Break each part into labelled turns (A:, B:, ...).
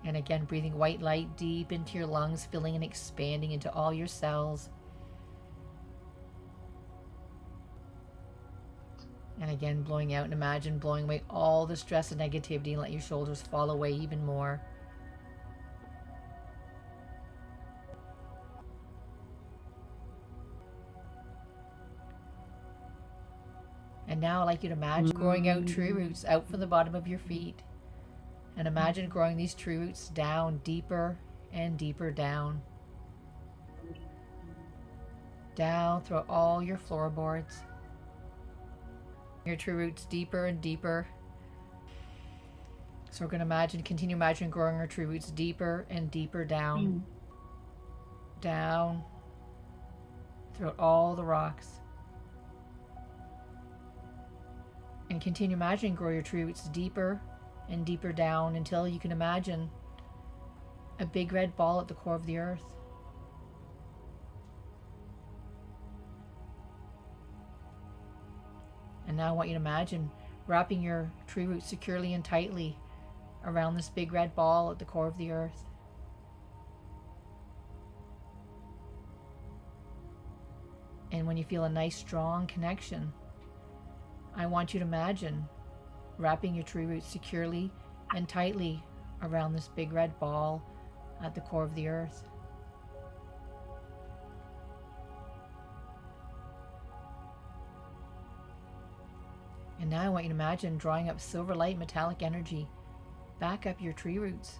A: And again, breathing white light deep into your lungs, filling and expanding into all your cells. And again, blowing out, and imagine blowing away all the stress and negativity, and let your shoulders fall away even more. And now I'd like you to imagine growing out tree roots out from the bottom of your feet. And imagine growing these tree roots down, deeper and deeper down. Down through all your floorboards. Your tree roots deeper and deeper. So we're going to continue imagining growing our tree roots deeper and deeper down. Down throughout all the rocks. And continue imagining grow your tree roots deeper and deeper down until you can imagine a big red ball at the core of the earth. And now I want you to imagine wrapping your tree roots securely and tightly around this big red ball at the core of the earth. And when you feel a nice strong connection, I want you to imagine wrapping your tree roots securely and tightly around this big red ball at the core of the earth. And now I want you to imagine drawing up silver light metallic energy back up your tree roots.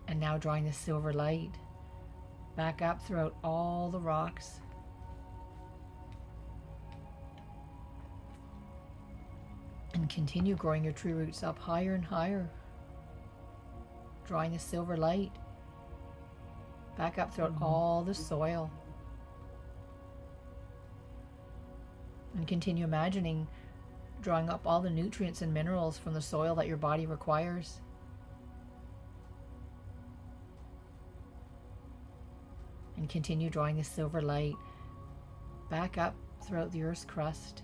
A: And now drawing the silver light back up throughout all the rocks. And continue growing your tree roots up higher and higher. Drawing the silver light back up throughout all the soil. And continue imagining drawing up all the nutrients and minerals from the soil that your body requires. And continue drawing the silver light back up throughout the earth's crust.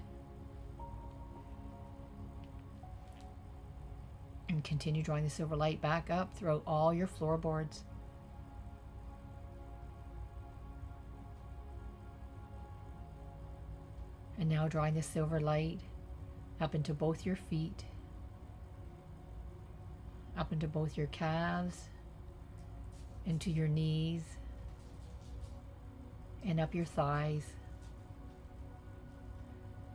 A: And continue drawing the silver light back up throughout all your floorboards. And now drawing the silver light up into both your feet, up into both your calves, into your knees, and up your thighs.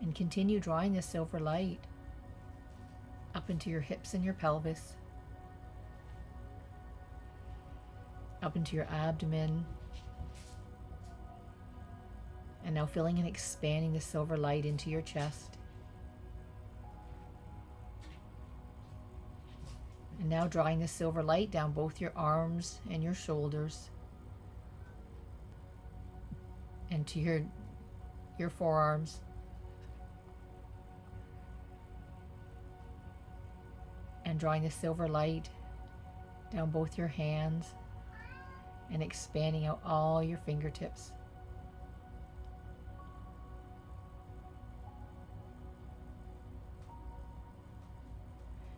A: And continue drawing the silver light up into your hips and your pelvis, up into your abdomen, and now filling and expanding the silver light into your chest. And now drawing the silver light down both your arms and your shoulders, and to your forearms, and drawing the silver light down both your hands and expanding out all your fingertips.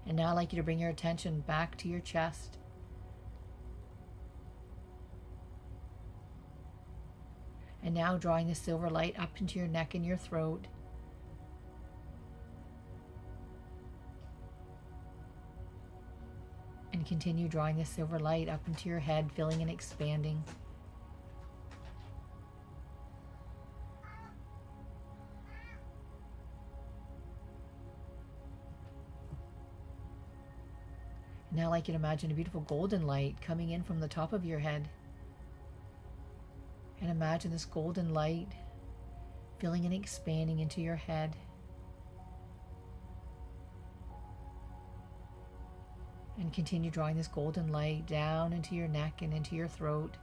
A: And now I'd like you to bring your attention back to your chest. And now drawing the silver light up into your neck and your throat. And continue drawing the silver light up into your head, filling and expanding. Now I'd like you to imagine a beautiful golden light coming in from the top of your head. And imagine this golden light filling and expanding into your head. And continue drawing this golden light down into your neck and into your throat.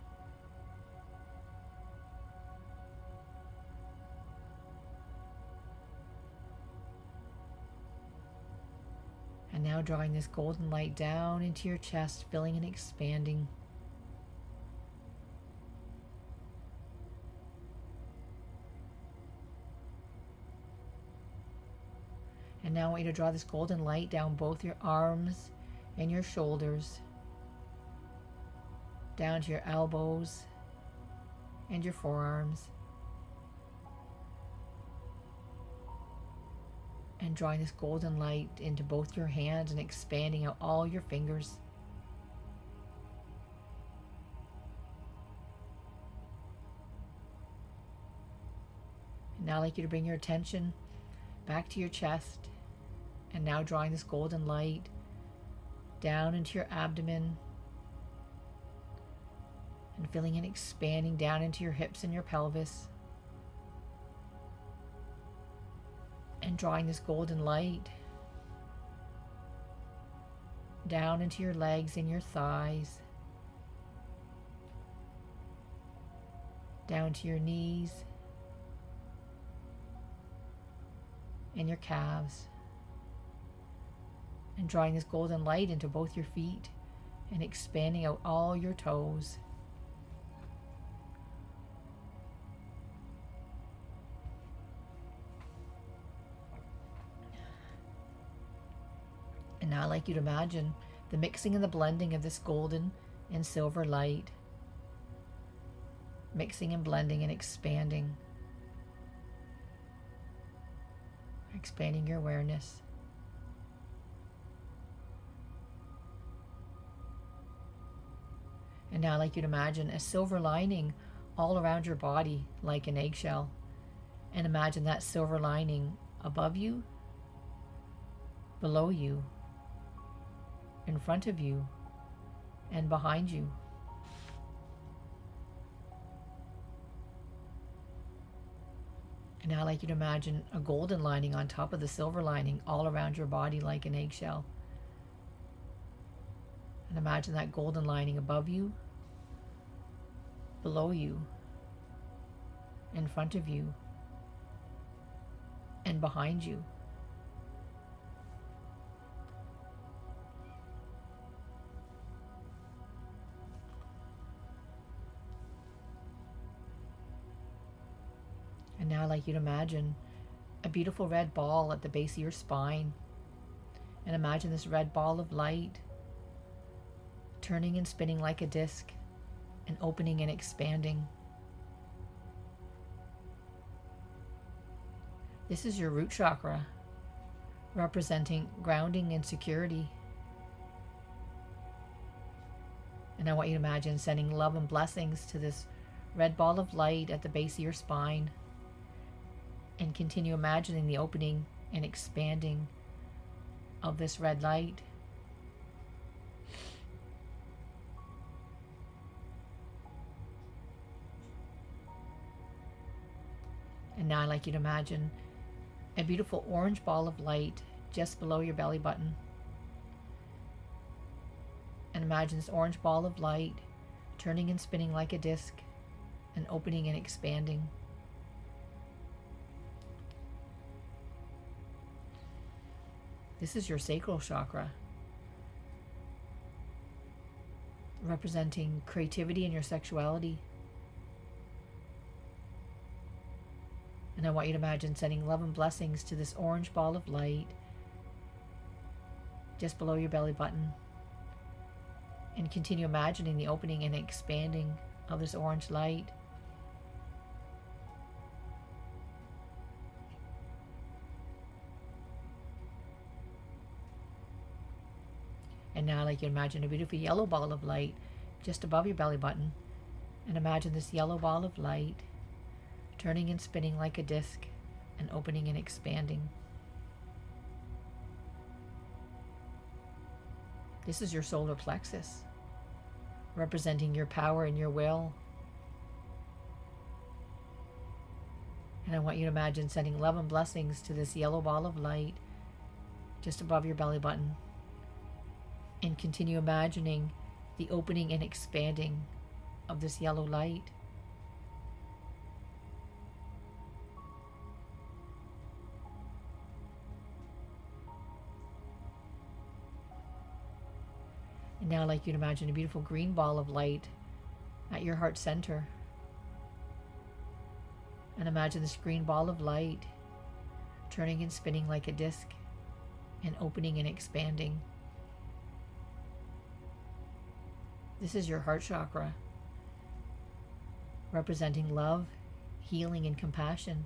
A: And now drawing this golden light down into your chest, filling and expanding. And now I want you to draw this golden light down both your arms and your shoulders, down to your elbows and your forearms, and drawing this golden light into both your hands and expanding out all your fingers. And now I'd like you to bring your attention back to your chest, and now drawing this golden light down into your abdomen, and feeling it expanding down into your hips and your pelvis, and drawing this golden light down into your legs and your thighs, down to your knees and your calves, and drawing this golden light into both your feet and expanding out all your toes. And now I'd like you to imagine the mixing and the blending of this golden and silver light, mixing and blending and expanding your awareness. And now I'd like you to imagine a silver lining all around your body like an eggshell, and imagine that silver lining above you, below you, in front of you, and behind you. And now I'd like you to imagine a golden lining on top of the silver lining all around your body like an eggshell. And imagine that golden lining above you, below you, in front of you, and behind you. And now I'd like you to imagine a beautiful red ball at the base of your spine. And imagine this red ball of light turning and spinning like a disc, and opening and expanding. This is your root chakra, representing grounding and security. And I want you to imagine sending love and blessings to this red ball of light at the base of your spine, and continue imagining the opening and expanding of this red light. And now I'd like you to imagine a beautiful orange ball of light just below your belly button. And imagine this orange ball of light turning and spinning like a disc, and opening and expanding. This is your sacral chakra, representing creativity and your sexuality. And I want you to imagine sending love and blessings to this orange ball of light just below your belly button, and continue imagining the opening and expanding of this orange light. And now I'd like you to imagine a beautiful yellow ball of light just above your belly button, and imagine this yellow ball of light turning and spinning like a disc, and opening and expanding. This is your solar plexus, representing your power and your will. And I want you to imagine sending love and blessings to this yellow ball of light just above your belly button, and continue imagining the opening and expanding of this yellow light. And now I'd like you to imagine a beautiful green ball of light at your heart center. And imagine this green ball of light turning and spinning like a disc, and opening and expanding. This is your heart chakra, representing love, healing, and compassion.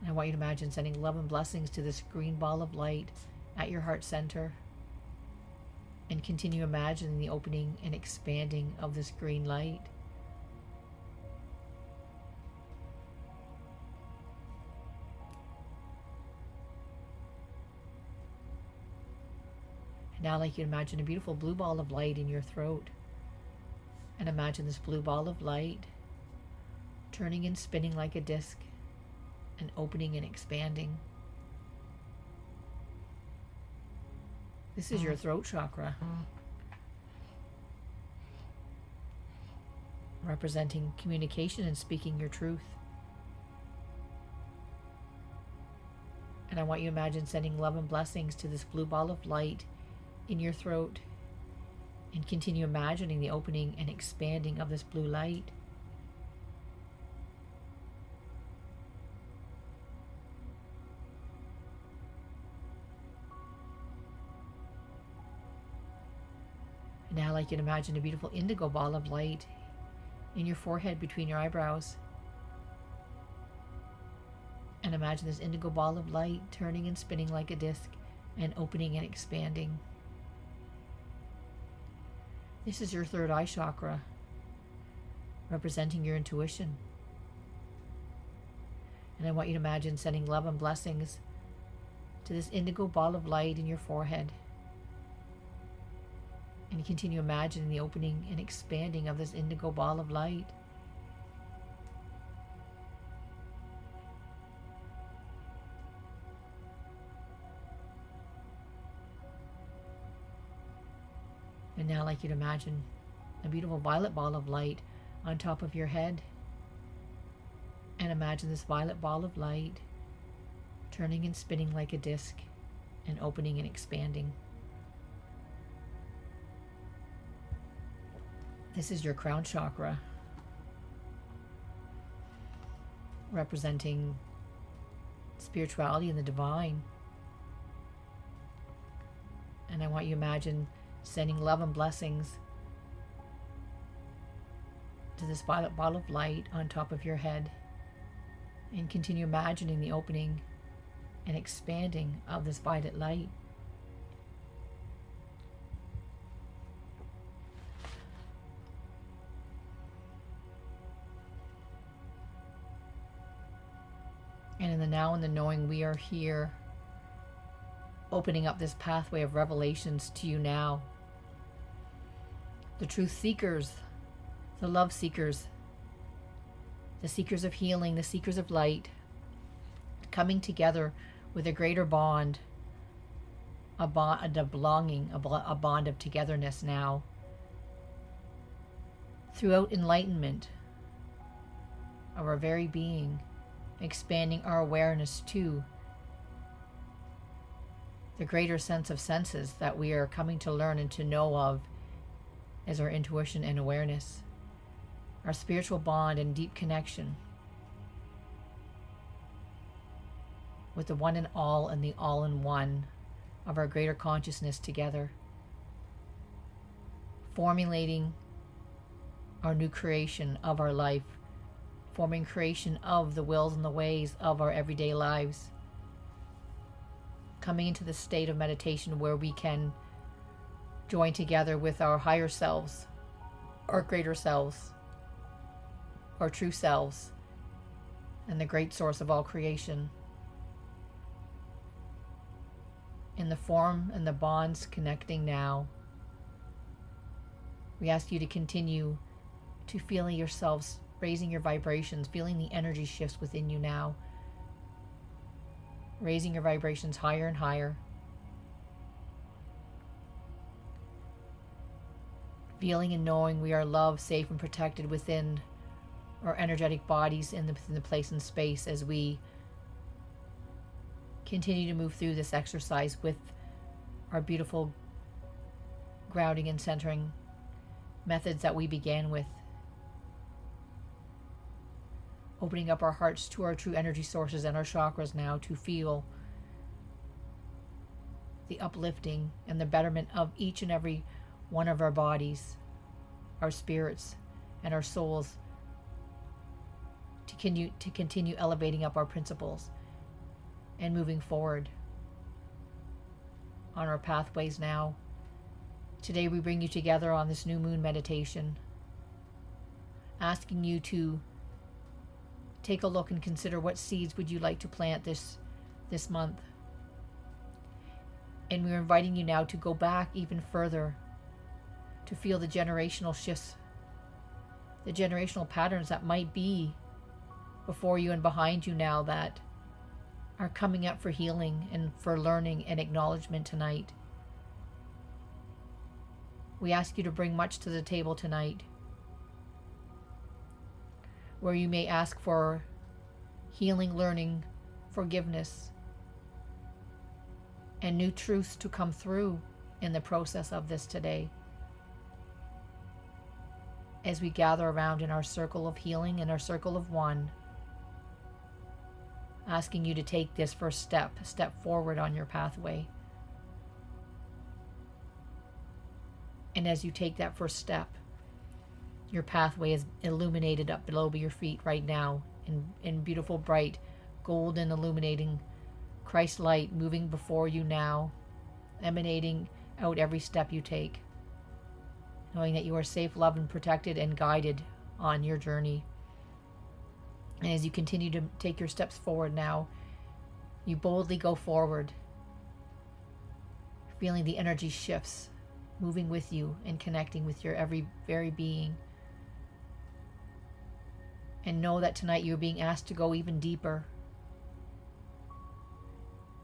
A: And I want you to imagine sending love and blessings to this green ball of light at your heart center, and continue imagining the opening and expanding of this green light. And now I'd like you to imagine a beautiful blue ball of light in your throat. And imagine this blue ball of light turning and spinning like a disc and opening and expanding. This is your throat chakra, representing communication and speaking your truth. And I want you to imagine sending love and blessings to this blue ball of light in your throat, and continue imagining the opening and expanding of this blue light. And now I'd like you to imagine a beautiful indigo ball of light in your forehead between your eyebrows. And imagine this indigo ball of light turning and spinning like a disc and opening and expanding. This is your third eye chakra, representing your intuition. And I want you to imagine sending love and blessings to this indigo ball of light in your forehead. And you continue imagining the opening and expanding of this indigo ball of light. And now I'd like you to imagine a beautiful violet ball of light on top of your head. And imagine this violet ball of light turning and spinning like a disc and opening and expanding. This is your crown chakra, representing spirituality and the divine. And I want you to imagine sending love and blessings to this violet ball of light on top of your head, and continue imagining the opening and expanding of this violet light. And in the now and the knowing, we are here opening up this pathway of revelations to you now. The truth seekers, the love seekers, the seekers of healing, the seekers of light, coming together with a greater bond, a bond of belonging, a bond of togetherness now. Throughout enlightenment of our very being, expanding our awareness to the greater sense of senses that we are coming to learn and to know of as our intuition and awareness, our spiritual bond and deep connection with the one and all and the all in one of our greater consciousness together, formulating our new creation of our life, forming creation of the wills and the ways of our everyday lives, coming into the state of meditation where we can join together with our higher selves, our greater selves, our true selves, and the great source of all creation. In the form and the bonds connecting now, we ask you to continue to feel yourselves raising your vibrations, feeling the energy shifts within you now, raising your vibrations higher and higher, feeling and knowing we are loved, safe, and protected within our energetic bodies within the place and space as we continue to move through this exercise with our beautiful grounding and centering methods that we began with. opening up our hearts to our true energy sources and our chakras now to feel the uplifting and the betterment of each and every one of our bodies, our spirits, and our souls, to continue elevating up our principles and moving forward on our pathways now. Today we bring you together on this new moon meditation, asking you to take a look and consider what seeds would you like to plant this month. And we're inviting you now to go back even further, to feel the generational shifts, the generational patterns that might be before you and behind you now that are coming up for healing and for learning and acknowledgement tonight. We ask you to bring much to the table tonight, where you may ask for healing, learning, forgiveness, and new truths to come through in the process of this today. As we gather around in our circle of healing, in our circle of one, asking you to take this first step forward on your pathway. And as you take that first step, your pathway is illuminated up below your feet right now in beautiful, bright, golden, illuminating Christ light moving before you now, emanating out every step you take, knowing that you are safe, loved, and protected and guided on your journey. And as you continue to take your steps forward now, you boldly go forward, feeling the energy shifts, moving with you and connecting with your every very being. And know that tonight you're being asked to go even deeper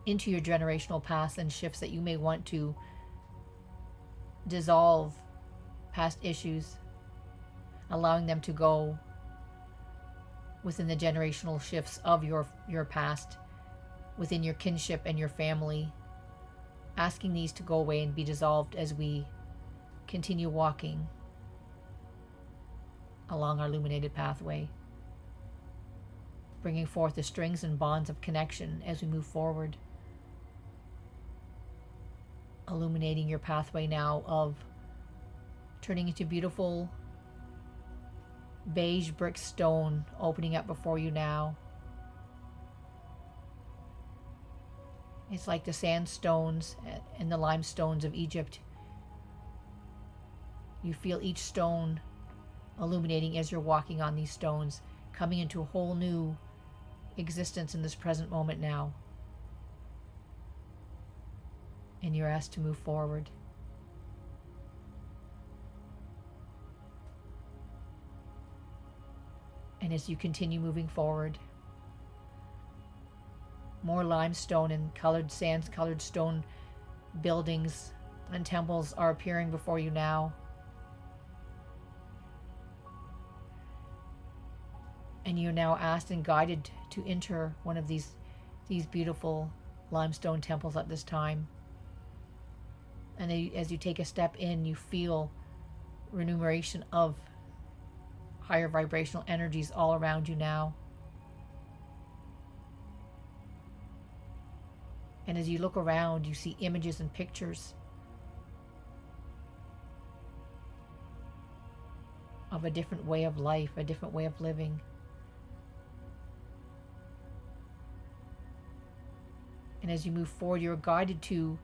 A: into your generational past and shifts that you may want to dissolve past issues, allowing them to go within the generational shifts of your past, within your kinship and your family, asking these to go away and be dissolved as we continue walking along our illuminated pathway, bringing forth the strings and bonds of connection as we move forward, illuminating your pathway now of turning into beautiful beige brick stone opening up before you now. It's like the sandstones and the limestones of Egypt. You feel each stone illuminating as you're walking on these stones, coming into a whole new existence in this present moment now. And you're asked to move forward. And as you continue moving forward, more limestone and colored sands, colored stone buildings and temples are appearing before you now. And you're now asked and guided to enter one of these beautiful limestone temples at this time. And as you take a step in, you feel remuneration of higher vibrational energies all around you now. And as you look around, you see images and pictures of a different way of life, a different way of living. And as you move forward, you're guided to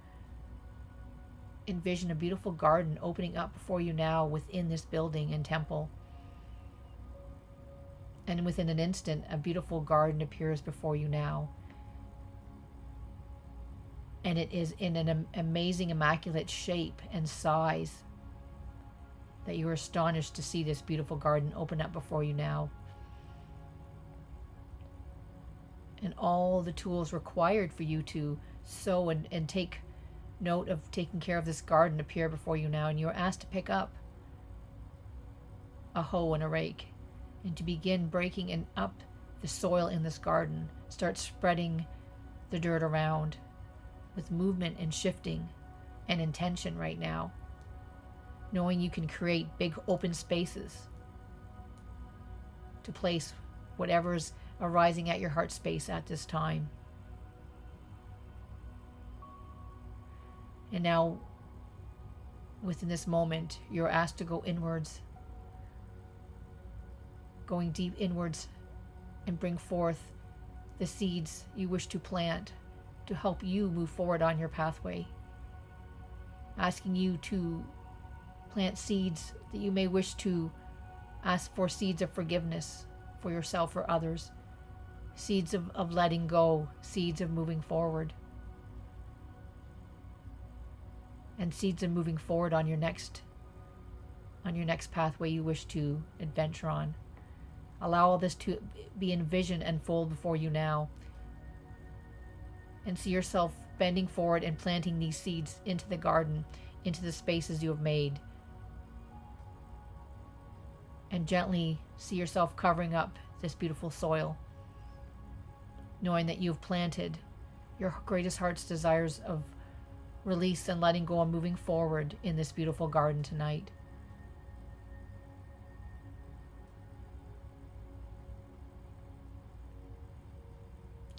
A: envision a beautiful garden opening up before you now within this building and temple. And within an instant, a beautiful garden appears before you now. And it is in an amazing, immaculate shape and size that you are astonished to see this beautiful garden open up before you now. And all the tools required for you to sow and take note of taking care of this garden appear before you now. And you are asked to pick up a hoe and a rake and to begin breaking up the soil in this garden. Start spreading the dirt around with movement and shifting and intention right now, knowing you can create big open spaces to place whatever's arising at your heart space at this time. And now, within this moment, you're asked to go inwards, going deep inwards, and bring forth the seeds you wish to plant to help you move forward on your pathway. Asking you to plant seeds that you may wish to ask for, seeds of forgiveness for yourself or others, seeds of letting go, seeds of moving forward, and seeds of moving forward on your next pathway you wish to adventure on. Allow all this to be envisioned and unfold before you now, and see yourself bending forward and planting these seeds into the garden, into the spaces you have made. And gently see yourself covering up this beautiful soil, knowing that you've planted your greatest heart's desires of release and letting go and moving forward in this beautiful garden tonight.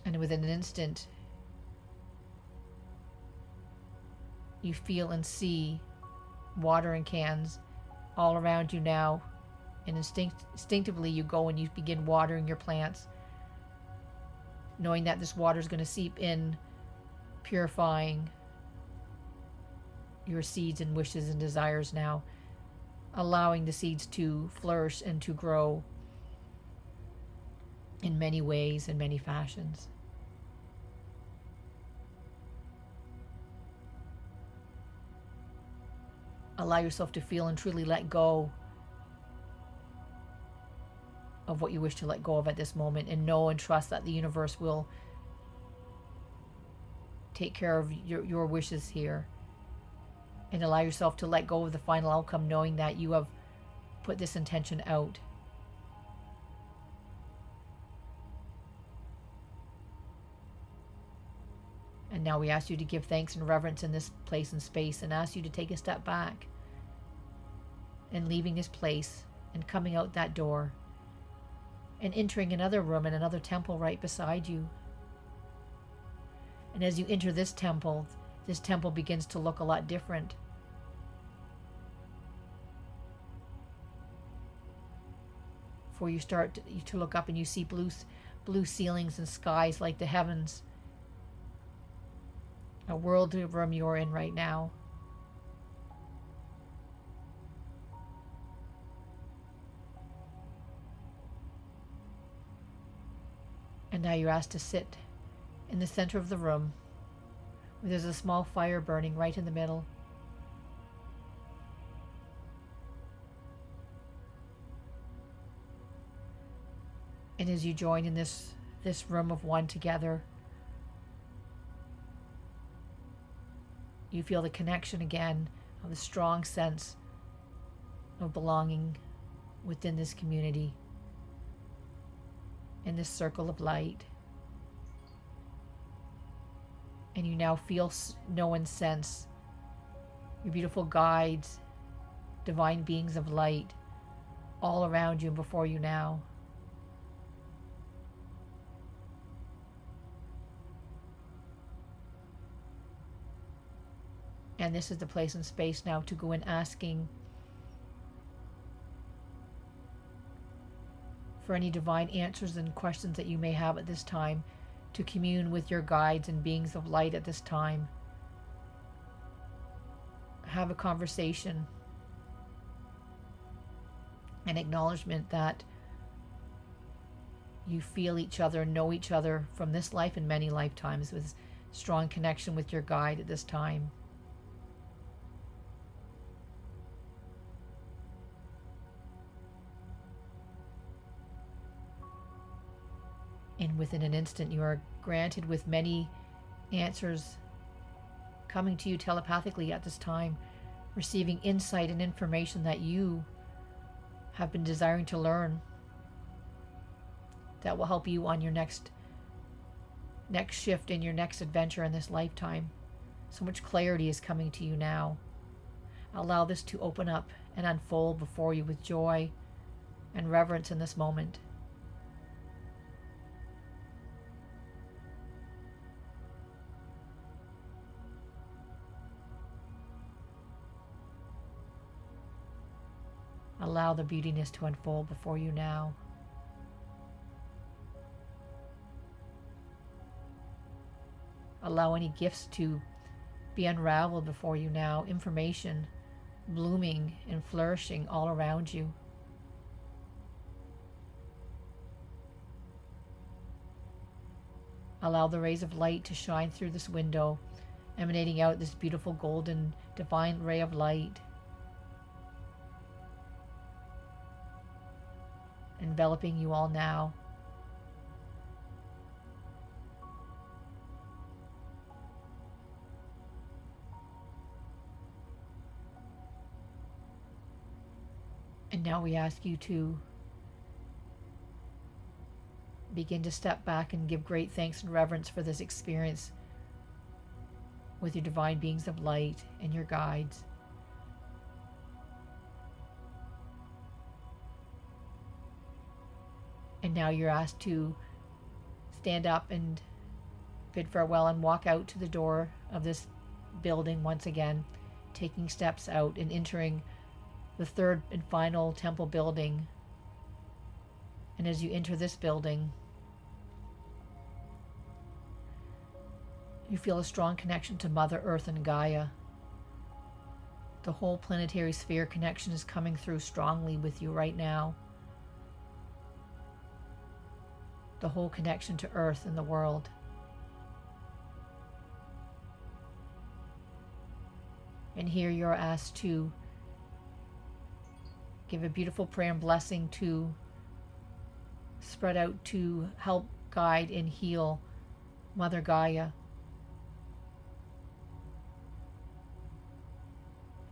A: And within an instant, you feel and see watering cans all around you now. And instinctively you go and you begin watering your plants, knowing that this water is going to seep in, purifying your seeds and wishes and desires now, allowing the seeds to flourish and to grow in many ways and many fashions. Allow yourself to feel and truly let go of what you wish to let go of at this moment, and know and trust that the universe will take care of your wishes here. And allow yourself to let go of the final outcome, knowing that you have put this intention out. And now we ask you to give thanks and reverence in this place and space, and ask you to take a step back and leaving this place and coming out that door and entering another room and another temple right beside you. And as you enter this temple begins to look a lot different. For you start to look up and you see blue ceilings and skies like the heavens. A world of room you're in right now. And now you're asked to sit in the center of the room, where there's a small fire burning right in the middle. And as you join in this room of one together, you feel the connection again of the strong sense of belonging within this community, in this circle of light. And you now feel, know, and sense your beautiful guides, divine beings of light, all around you and before you now. And this is the place and space now to go in asking for any divine answers and questions that you may have at this time, to commune with your guides and beings of light at this time. Have a conversation, an acknowledgement that you feel each other, know each other from this life and many lifetimes, with strong connection with your guide at this time. And within an instant, you are granted with many answers coming to you telepathically at this time, receiving insight and information that you have been desiring to learn, that will help you on your next shift in your next adventure in this lifetime. So much clarity is coming to you now. Allow this to open up and unfold before you with joy and reverence in this moment. Allow the beautiness to unfold before you now. Allow any gifts to be unraveled before you now. Information blooming and flourishing all around you. Allow the rays of light to shine through this window, emanating out this beautiful golden divine ray of light, enveloping you all now. And now we ask you to begin to step back and give great thanks and reverence for this experience with your divine beings of light and your guides. And now you're asked to stand up and bid farewell and walk out to the door of this building once again, taking steps out and entering the third and final temple building. And as you enter this building, you feel a strong connection to Mother Earth and Gaia. The whole planetary sphere connection is coming through strongly with you right now. The whole connection to Earth and the world. And here you're asked to give a beautiful prayer and blessing to spread out to help guide and heal Mother Gaia.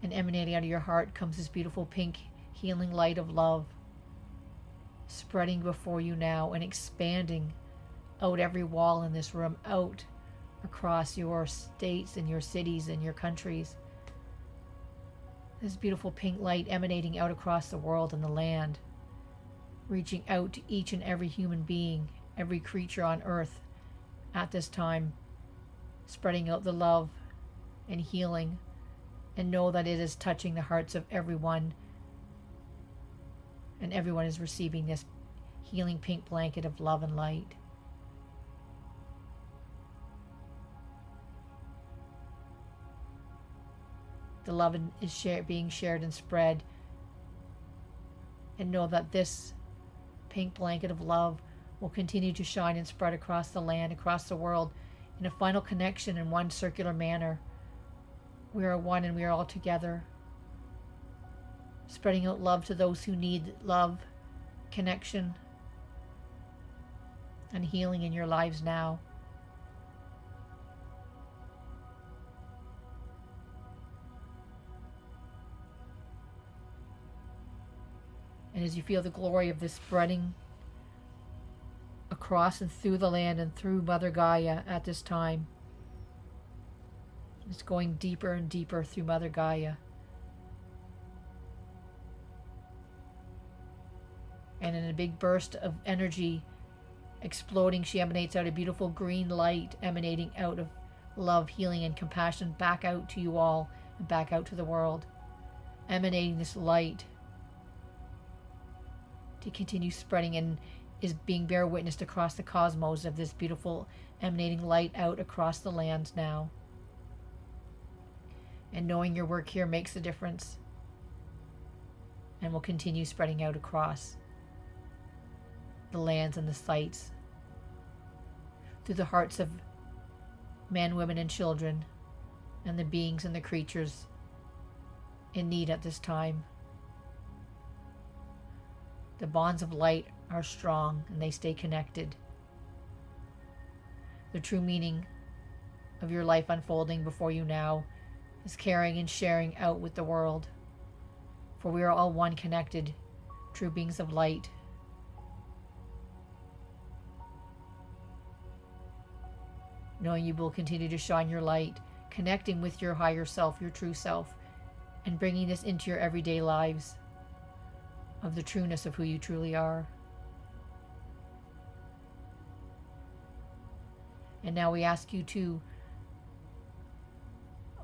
A: And emanating out of your heart comes this beautiful pink healing light of love, spreading before you now and expanding out every wall in this room, out across your states and your cities and your countries. This beautiful pink light emanating out across the world and the land, reaching out to each and every human being, every creature on earth at this time, spreading out the love and healing, and know that it is touching the hearts of everyone, and everyone is receiving this healing pink blanket of love and light. The love is being shared and spread, and know that this pink blanket of love will continue to shine and spread across the land, across the world, in a final connection in one circular manner. We are one and we are all together, spreading out love to those who need love, connection, and healing in your lives now. And as you feel the glory of this spreading across and through the land and through Mother Gaia at this time, it's going deeper and deeper through Mother Gaia. And in a big burst of energy exploding, she emanates out a beautiful green light emanating out of love, healing, and compassion back out to you all and back out to the world. Emanating this light to continue spreading and is being bear witnessed across the cosmos of this beautiful emanating light out across the lands now. And knowing your work here makes a difference and will continue spreading out across the lands and the sites through the hearts of men, women, and children, and the beings and the creatures in need at this time. The bonds of light are strong and they stay connected. The true meaning of your life unfolding before you now is caring and sharing out with the world. For we are all one, connected, true beings of light. Knowing you will continue to shine your light, connecting with your higher self, your true self, and bringing this into your everyday lives of the trueness of who you truly are. And now we ask you to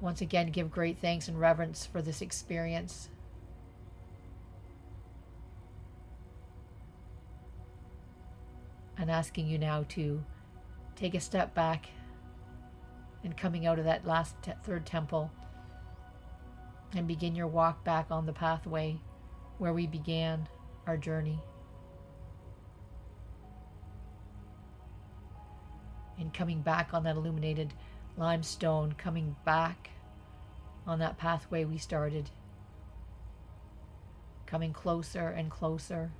A: once again give great thanks and reverence for this experience. and asking you now to take a step back and coming out of that third temple and begin your walk back on the pathway where we began our journey. And coming back on that illuminated limestone, coming back on that pathway we started, coming closer and closer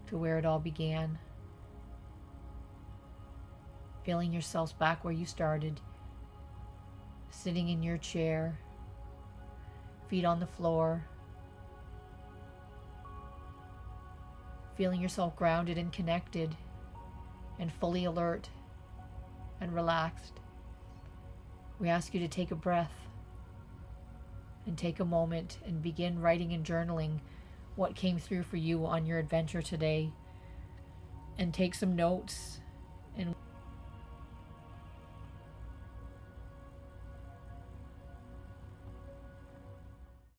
A: to where it all began. Feeling yourselves back where you started, sitting in your chair, feet on the floor, feeling yourself grounded and connected and fully alert and relaxed. We ask you to take a breath and take a moment and begin writing and journaling what came through for you on your adventure today, and take some notes and